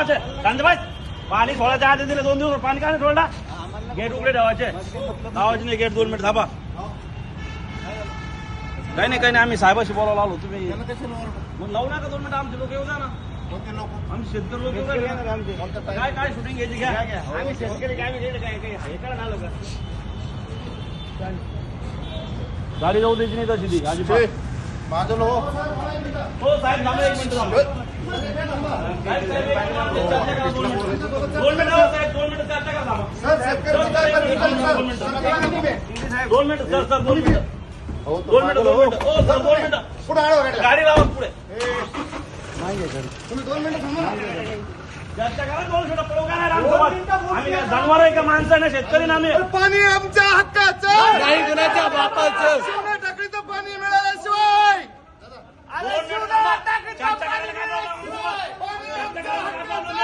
ठेवायचे शांतबाई पाणी सोडायच्या आधी दिले 2 दिवस पाणी का नाही सोडला गेट उघडे ठेवायचे लावायचे नाही गेट 2 मिनिट थांबा काही नाही आम्ही साहेबाशी बोलायला आलो तुम्ही मग लावू नका 2 मिनिट आमचे लोक येऊ जा ना आम्ही शेतकरी लोक काय शूटिंग घ्यायची घ्या आम्ही शेतकरी काय हे करा ना लोक गाडी जाऊ द्यायची नाही तशी ती अजिबात माझं लो हो साहेब थांबा 1 मिनिट थांबा 2 मिनिट साहेब 2 मिनिट चर्चा करा थांबा सर शेतकरी 2 मिनिट सर 2 मिनिट 2 मिनिट हो सर 2 मिनिट पुढे आलो गाडी लावा पुढे तुम्ही 2 मिनिट थांबा चर्चा करा 2 मिनिट पळू का नाही रामसोबत आम्ही जनावर आहे का माणसं आहे ना शेतकरी ना आम्ही पाणी आमच्या हक्काचं नाही कुणाच्या बापाचं शिवना टाकडीचं पाणी मिळाल्याशिवाय पाणी आमच्या हक्काचं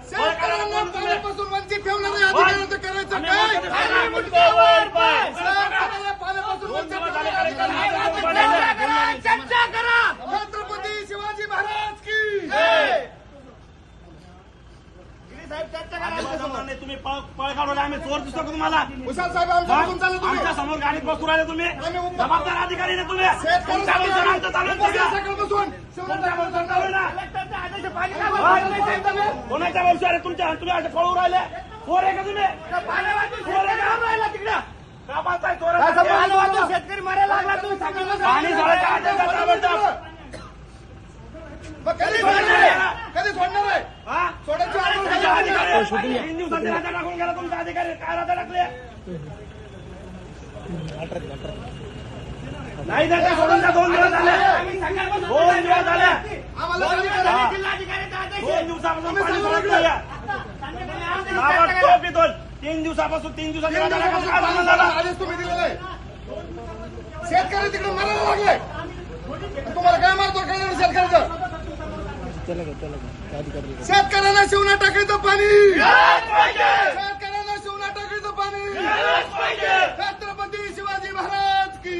शेतकऱ्यांना पाण्यापासून वंचित ठेवणारे अधिकाऱ्यांचं करायचं काय शेतकऱ्याला पाण्यापासून वंचित ठेवणारे अधिकाऱ्यांचं चर्चा करा छत्रपती शिवाजी महाराज की तुम्ही पळ काढवले आम्ही चोर दिसतो का तुम्हाला विशाल साहेब आमच्या समोर गाडीत बसू राहिले तुम्ही जबाबदार अधिकारी ना तुम्ही कोणाच्या वर्षावर तुमच्या तुम्ही असे पळू राहिले चोर आहे का तुम्ही तिकडे शेतकरी मारायला लागला तुम्ही पाणी कधी सोडणार आहे सोडायची 3 दिवसाचे राजा टाकून गेला तुमचा अधिकारी काय राजा टाकले नाही देता सोडून द्या 2 दिवस झाले 2 दिवस झाले 2 दिवसापासून पाणी सोडत नाही 3 दिवसापासून 3 दिवसाचे राजा टाकायचं काय संबंध झाला आदेश तुम्ही दिलेला आहे शेतकरी तिकडे मारायला लागले तुम्हाला काय मारतो कळलं शेतकऱ्याचं शेतकऱ्यांना शिवना टाकायचं पाणी शेतकऱ्यांना शिवना टाकायचं पाणी छत्रपती शिवाजी महाराज की